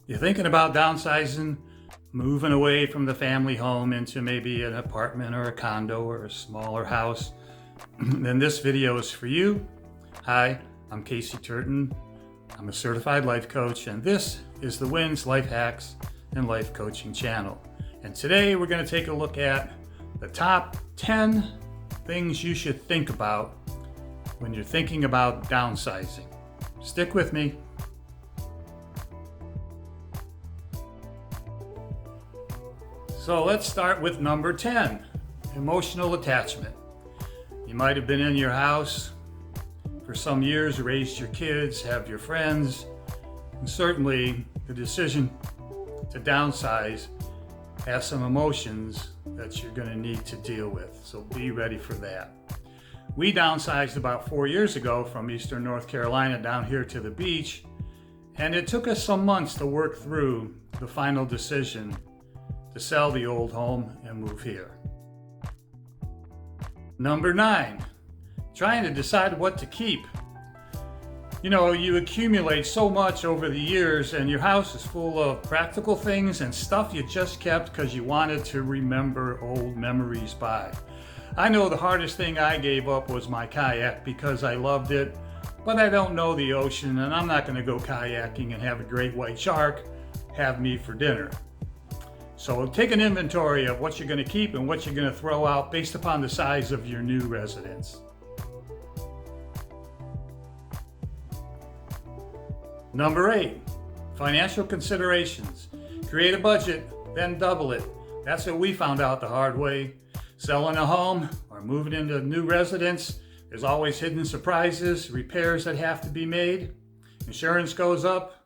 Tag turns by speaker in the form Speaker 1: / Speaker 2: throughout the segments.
Speaker 1: You're thinking about downsizing, moving away from the family home into maybe an apartment or a condo or a smaller house, then this video is for you. Hi, I'm Casey Turton. I'm a certified life coach, and this is the Wins Life Hacks and Life Coaching channel. And today we're going to take a look at the top 10 things you should think about when you're thinking about downsizing. Stick with me. So let's start with number 10, emotional attachment. You might have been in your house for some years, raised your kids, have your friends, and certainly the decision to downsize has some emotions that you're going to need to deal with. So be ready for that. We downsized about 4 years ago from Eastern North Carolina down here to the beach, and it took us some months to work through the final decision to sell the old home and move here. Number 9, trying to decide what to keep. You know, you accumulate so much over the years, and your house is full of practical things and stuff you just kept because you wanted to remember old memories by. I know the hardest thing I gave up was my kayak because I loved it, but I don't know the ocean, and I'm not going to go kayaking and have a great white shark have me for dinner. So take an inventory of what you're going to keep and what you're going to throw out based upon the size of your new residence. Number 8, financial considerations. Create a budget, then double it. That's what we found out the hard way. Selling a home or moving into a new residence, there's always hidden surprises, repairs that have to be made, insurance goes up,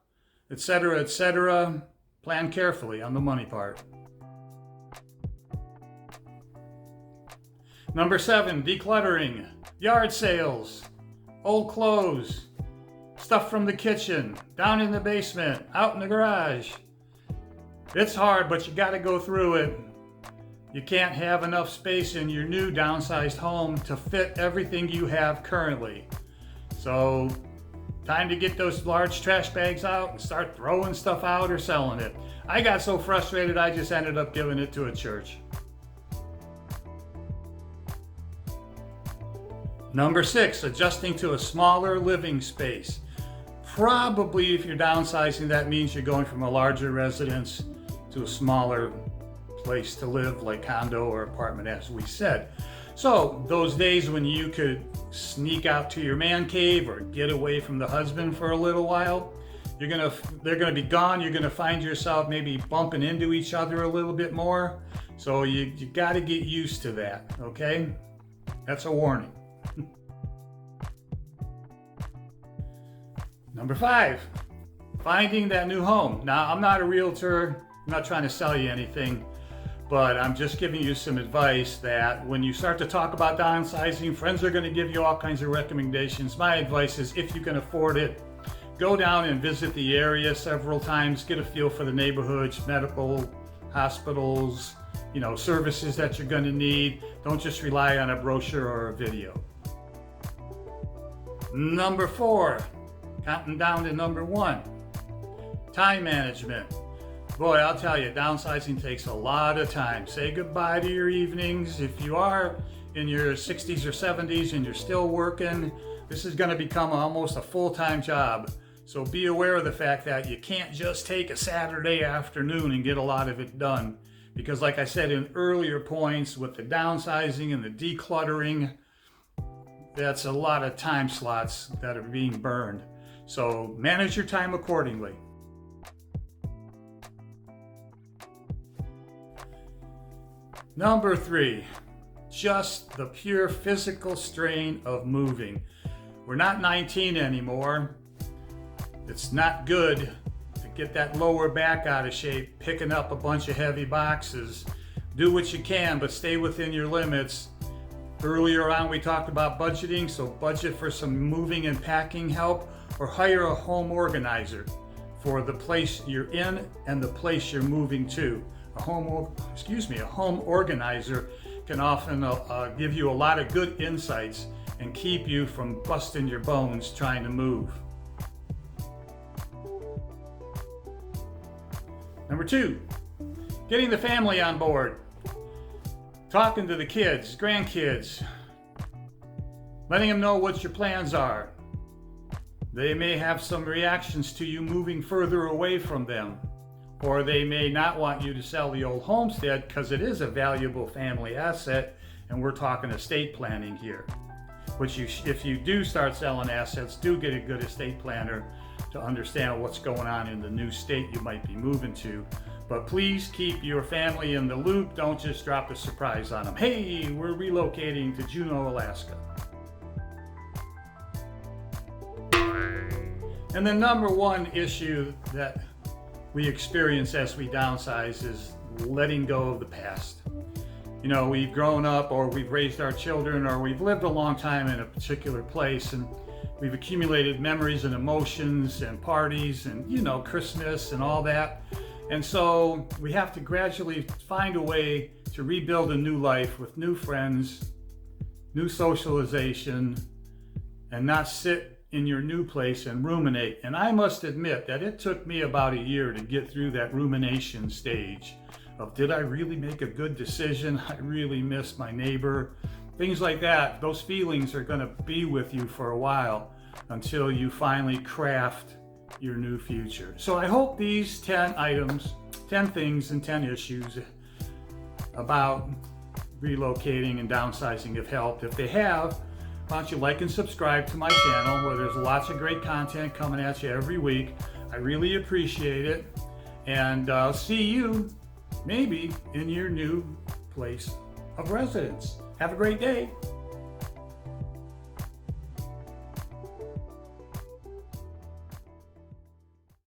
Speaker 1: etc., etc. Plan carefully on the money part. Number 7, decluttering. Yard sales, old clothes, stuff from the kitchen, down in the basement, out in the garage. It's hard, but you got to go through it. You can't have enough space in your new downsized home to fit everything you have currently. So time to get those large trash bags out and start throwing stuff out or selling it. I got so frustrated I just ended up giving it to a church. Number 6, adjusting to a smaller living space. Probably if you're downsizing, that means you're going from a larger residence to a smaller place to live, like condo or apartment, as we said. So those days when you could sneak out to your man cave or get away from the husband for a little while, they're gonna be gone. You're gonna find yourself maybe bumping into each other a little bit more. So you got to get used to that, okay? That's a warning. Number 5, finding that new home. Now, I'm not a realtor. I'm not trying to sell you anything, but I'm just giving you some advice that when you start to talk about downsizing, friends are going to give you all kinds of recommendations. My advice is, if you can afford it, go down and visit the area several times, get a feel for the neighborhoods, medical, hospitals, services that you're going to need. Don't just rely on a brochure or a video. Number 4, counting down to number 1, time management. Boy, I'll tell you, downsizing takes a lot of time. Say goodbye to your evenings. If you are in your 60s or 70s and you're still working, this is going to become almost a full-time job. So be aware of the fact that you can't just take a Saturday afternoon and get a lot of it done. Because like I said in earlier points, with the downsizing and the decluttering, that's a lot of time slots that are being burned. So manage your time accordingly. Number 3, just the pure physical strain of moving. We're not 19 anymore. It's not good to get that lower back out of shape, picking up a bunch of heavy boxes. Do what you can, but stay within your limits. Earlier on, we talked about budgeting, so budget for some moving and packing help, or hire a home organizer for the place you're in and the place you're moving to. A home organizer can often give you a lot of good insights and keep you from busting your bones trying to move. Number 2, getting the family on board. Talking to the kids, grandkids, letting them know what your plans are. They may have some reactions to you moving further away from them, or they may not want you to sell the old homestead because it is a valuable family asset, and we're talking estate planning here. Which if you do start selling assets, do get a good estate planner to understand what's going on in the new state you might be moving to. But please keep your family in the loop. Don't just drop a surprise on them. Hey, we're relocating to Juneau, Alaska. And the number one issue that we experience as we downsize is letting go of the past. You know, we've grown up, or we've raised our children, or we've lived a long time in a particular place, and we've accumulated memories and emotions and parties and, you know, Christmas and all that. And so we have to gradually find a way to rebuild a new life with new friends, new socialization, and not sit in your new place and ruminate. And I must admit that it took me about a year to get through that rumination stage of, did I really make a good decision? I really miss my neighbor. Things like that. Those feelings are going to be with you for a while until you finally craft your new future. So I hope these 10 items, 10 things and 10 issues about relocating and downsizing have helped. If they have, why don't you like and subscribe to my channel, where there's lots of great content coming at you every week. I really appreciate it. And I'll see you maybe in your new place of residence. Have a great day.